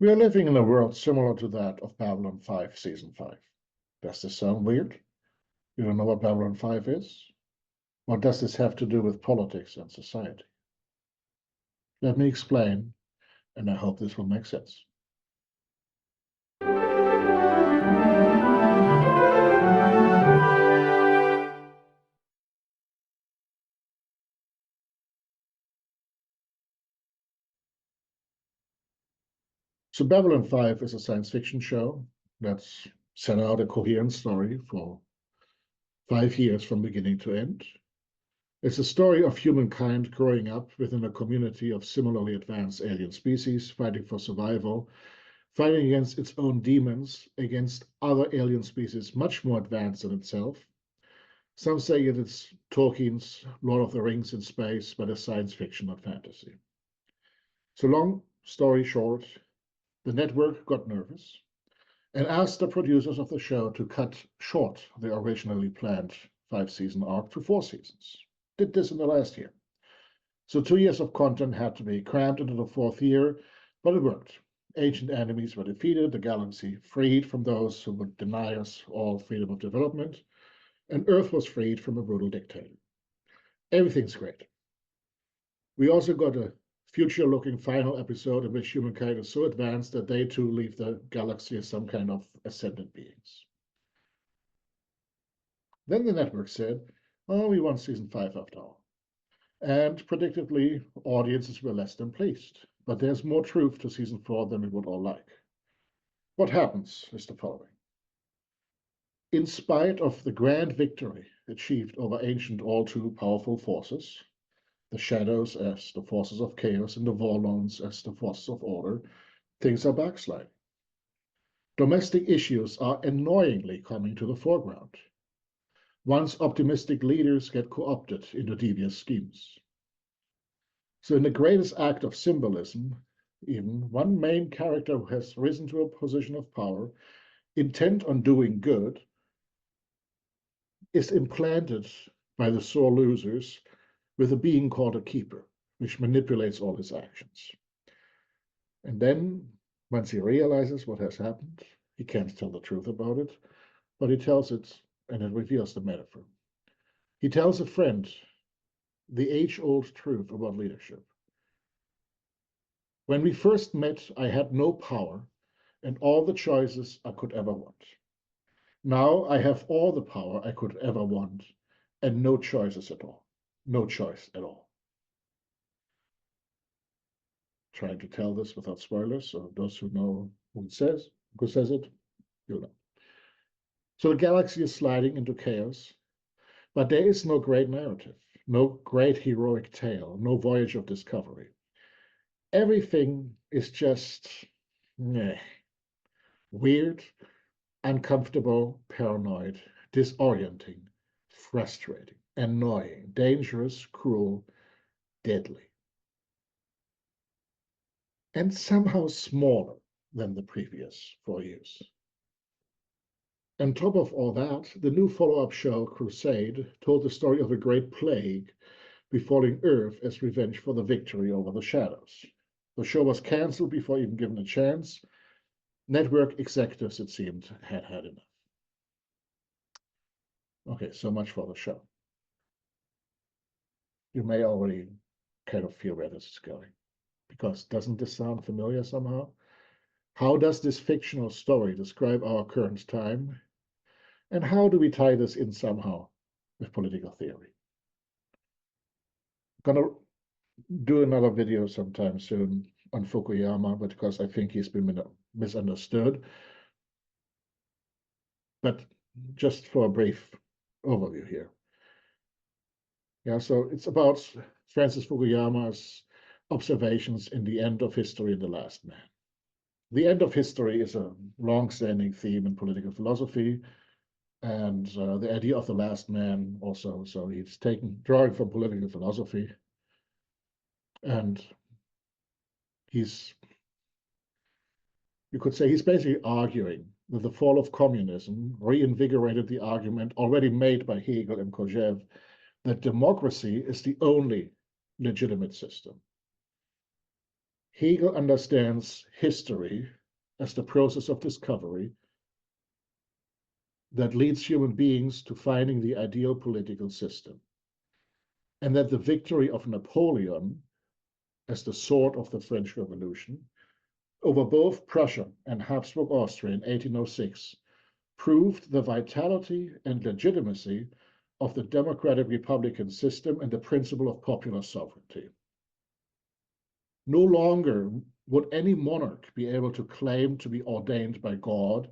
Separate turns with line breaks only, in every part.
We are living in a world similar to that of Babylon 5, Season 5. Does this sound weird? You don't know what Babylon 5 is? What does this have to do with politics and society? Let me explain, and I hope this will make sense. So Babylon 5 is a science fiction show that's set out a coherent story for 5 years from beginning to end. It's a story of humankind growing up within a community of similarly advanced alien species, fighting for survival, fighting against its own demons, against other alien species much more advanced than itself. Some say that it's Tolkien's Lord of the Rings in space, but it's science fiction, not fantasy. So long story short, the network got nervous and asked the producers of the show to cut short the originally planned 5-season arc to 4 seasons. Did this in the last year. So 2 years of content had to be crammed into the 4th year, but it worked. Ancient enemies were defeated, the galaxy freed from those who would deny us all freedom of development, and Earth was freed from a brutal dictator. Everything's great. We also got a future-looking final episode in which humankind is so advanced that they too leave the galaxy as some kind of ascendant beings. Then the network said, oh, we want season 5 after all. And predictably, audiences were less than pleased. But there's more truth to season 4 than we would all like. What happens is the following. In spite of the grand victory achieved over ancient all too powerful forces, the shadows as the forces of chaos and the warlords as the forces of order, things are backsliding. Domestic issues are annoyingly coming to the foreground. Once optimistic leaders get co-opted into devious schemes. So in the greatest act of symbolism, even one main character who has risen to a position of power, intent on doing good, is implanted by the sore losers with a being called a keeper, which manipulates all his actions. And then, once he realizes what has happened, he can't tell the truth about it, but he tells it, and it reveals the metaphor. He tells a friend the age-old truth about leadership. When we first met, I had no power and all the choices I could ever want. Now I have all the power I could ever want and no choices at all. No choice at all. Trying to tell this without spoilers, so those who know who says it, you'll know. So the galaxy is sliding into chaos, but there is no great narrative, no great heroic tale, no voyage of discovery. Everything is just weird, uncomfortable, paranoid, disorienting, frustrating, annoying, dangerous, cruel, deadly. And somehow smaller than the previous 4 years. On top of all that, the new follow-up show, Crusade, told the story of a great plague befalling Earth as revenge for the victory over the shadows. The show was canceled before even given a chance. Network executives, it seemed, had had enough. Okay, so much for the show. You may already kind of feel where this is going, because doesn't this sound familiar somehow? How does this fictional story describe our current time? And how do we tie this in somehow with political theory? I'm gonna do another video sometime soon on Fukuyama, because I think he's been misunderstood. But just for a brief overview here. Yeah, so it's about Francis Fukuyama's observations in The End of History and the Last Man. The end of history is a long-standing theme in political philosophy, and the idea of the last man also. So he's drawing from political philosophy, and you could say he's basically arguing that the fall of communism reinvigorated the argument already made by Hegel and Kojève that democracy is the only legitimate system. Hegel understands history as the process of discovery that leads human beings to finding the ideal political system, and that the victory of Napoleon as the sword of the French Revolution over both Prussia and Habsburg Austria in 1806 proved the vitality and legitimacy of the democratic republican system and the principle of popular sovereignty. No longer would any monarch be able to claim to be ordained by God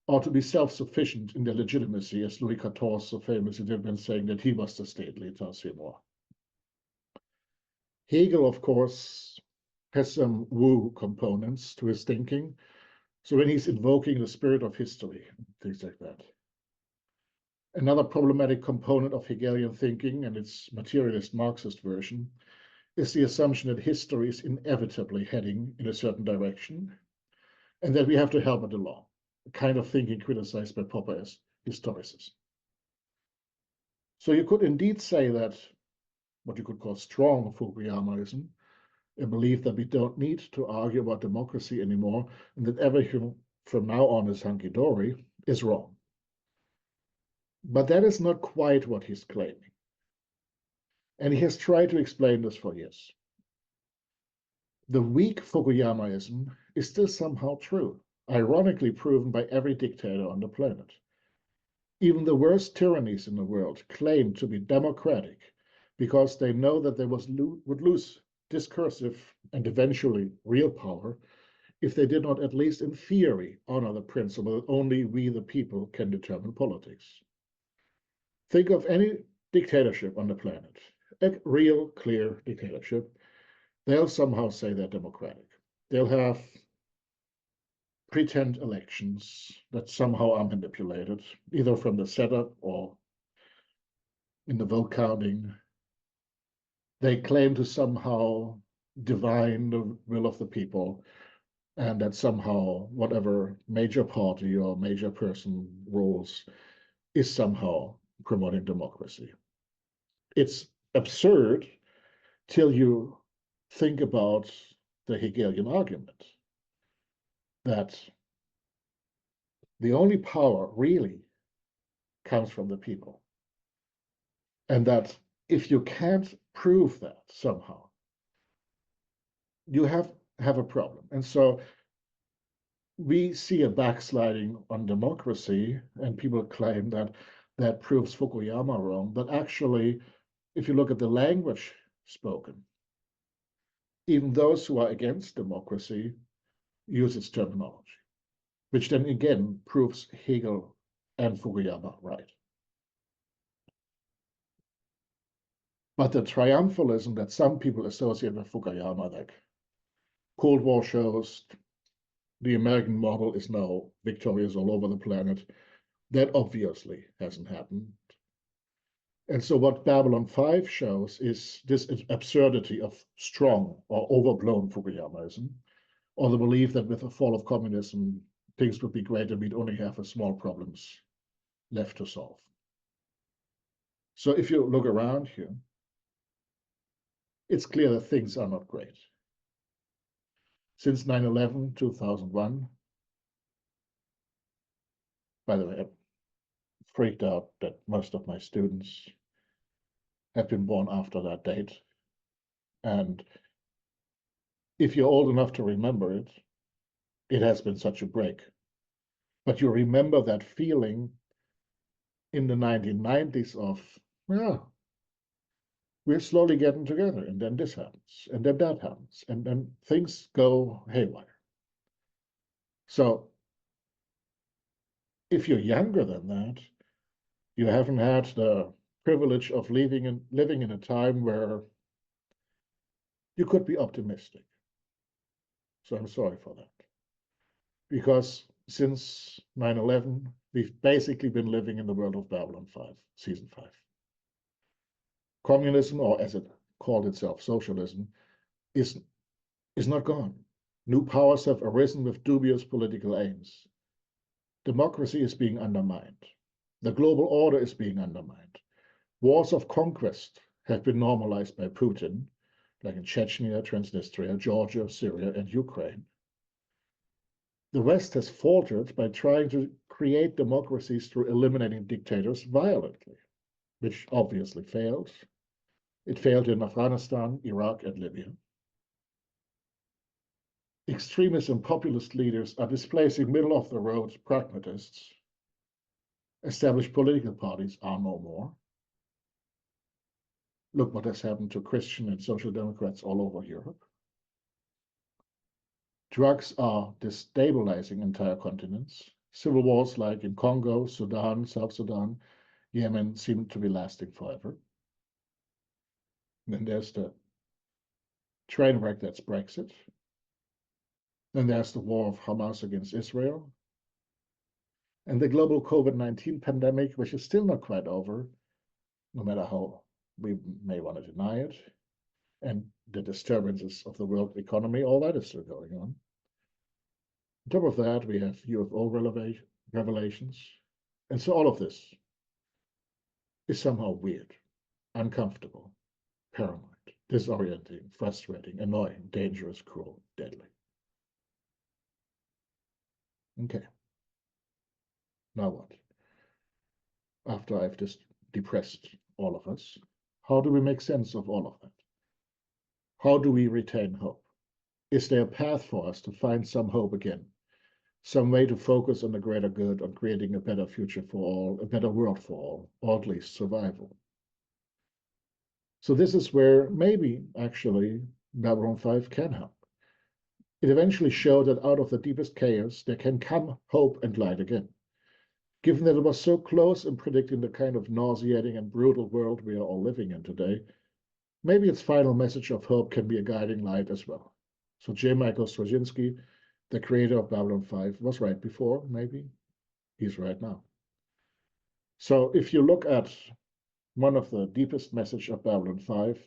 or to be self-sufficient in their legitimacy, as Louis XIV so famously did when saying that he was the state l'état civil. Hegel, of course, has some woo components to his thinking. So when he's invoking the spirit of history, things like that. Another problematic component of Hegelian thinking and its materialist Marxist version is the assumption that history is inevitably heading in a certain direction and that we have to help it along, a kind of thinking criticized by Popper as historicism. So you could indeed say that what you could call strong Fukuyamaism, a belief that we don't need to argue about democracy anymore and that everything from now on is hunky-dory, is wrong. But that is not quite what he's claiming. And he has tried to explain this for years. The weak Fukuyamaism is still somehow true, ironically proven by every dictator on the planet. Even the worst tyrannies in the world claim to be democratic because they know that they would lose discursive and eventually real power if they did not, at least in theory, honor the principle that only we the people can determine politics. Think of any dictatorship on the planet, a real clear dictatorship. They'll somehow say they're democratic. They'll have pretend elections that somehow are manipulated, either from the setup or in the vote counting. They claim to somehow divine the will of the people, and that somehow whatever major party or major person rules is somehow promoting democracy. It's absurd till you think about the Hegelian argument that the only power really comes from the people, and that if you can't prove that somehow, you have a problem. And so we see a backsliding on democracy, and people claim that that proves Fukuyama wrong. But actually, if you look at the language spoken, even those who are against democracy use its terminology, which then again proves Hegel and Fukuyama right. But the triumphalism that some people associate with Fukuyama, like Cold War shows, the American model is now victorious all over the planet, that obviously hasn't happened. And so what Babylon 5 shows is this absurdity of strong or overblown Fukuyamaism, or the belief that with the fall of communism, things would be great and we'd only have small problems left to solve. So if you look around here, it's clear that things are not great. Since 9/11, 2001, by the way, I'm freaked out that most of my students have been born after that date. And if you're old enough to remember it, it has been such a break. But you remember that feeling in the 1990s of, well, we're slowly getting together, and then this happens, and then that happens, and then things go haywire. So if you're younger than that, you haven't had the privilege of living in a time where you could be optimistic. So I'm sorry for that. Because since 9/11, we've basically been living in the world of Babylon 5, season 5. Communism, or as it called itself, socialism, is not gone. New powers have arisen with dubious political aims. Democracy is being undermined. The global order is being undermined. Wars of conquest have been normalized by Putin. like in Chechnya, Transnistria, Georgia, Syria, and Ukraine. The West has faltered by trying to create democracies through eliminating dictators violently, which obviously failed. It failed in Afghanistan, Iraq, and Libya. Extremist and populist leaders are displacing middle-of-the-road pragmatists. Established political parties are no more. Look what has happened to Christian and social democrats all over Europe. Drugs are destabilizing entire continents. Civil wars like in Congo, Sudan, South Sudan, Yemen seem to be lasting forever. Then there's the train wreck that's Brexit. Then there's the war of Hamas against Israel. And the global COVID-19 pandemic, which is still not quite over, no matter how we may want to deny it. And the disturbances of the world economy, all that is still going on. On top of that, we have UFO revelations. And so all of this is somehow weird, uncomfortable, paranoid, disorienting, frustrating, annoying, dangerous, cruel, deadly. Okay. Now what? After I've just depressed all of us, how do we make sense of all of that? How do we retain hope? Is there a path for us to find some hope again? Some way to focus on the greater good, on creating a better future for all, a better world for all, or at least survival. So this is where maybe actually Babylon 5 can help. It eventually showed that out of the deepest chaos, there can come hope and light again. Given that it was so close in predicting the kind of nauseating and brutal world we are all living in today, maybe its final message of hope can be a guiding light as well. So J. Michael Straczynski, the creator of Babylon 5, was right before, maybe. He's right now. So if you look at one of the deepest messages of Babylon 5,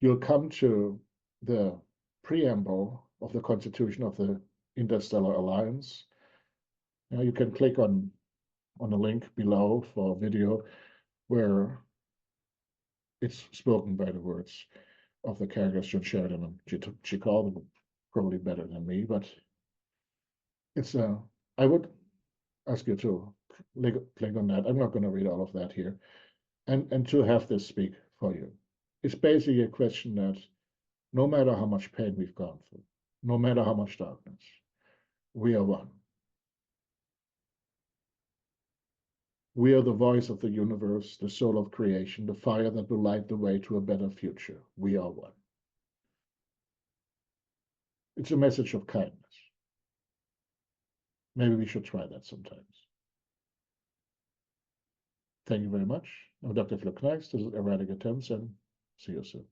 you'll come to the preamble of the Constitution of the Interstellar Alliance. Now you can click on the link below for a video where it's spoken by the words of the characters John Sheridan and Chikal, probably better than me, but it's I would ask you to click on that. I'm not going to read all of that here, and to have this speak for you. It's basically a question that no matter how much pain we've gone through, no matter how much darkness, we are one. We are the voice of the universe, the soul of creation, the fire that will light the way to a better future. We are one. It's a message of kindness. Maybe we should try that sometimes. Thank you very much. I'm Dr. Philipp Kneis. This is Erratic Attempts, and see you soon.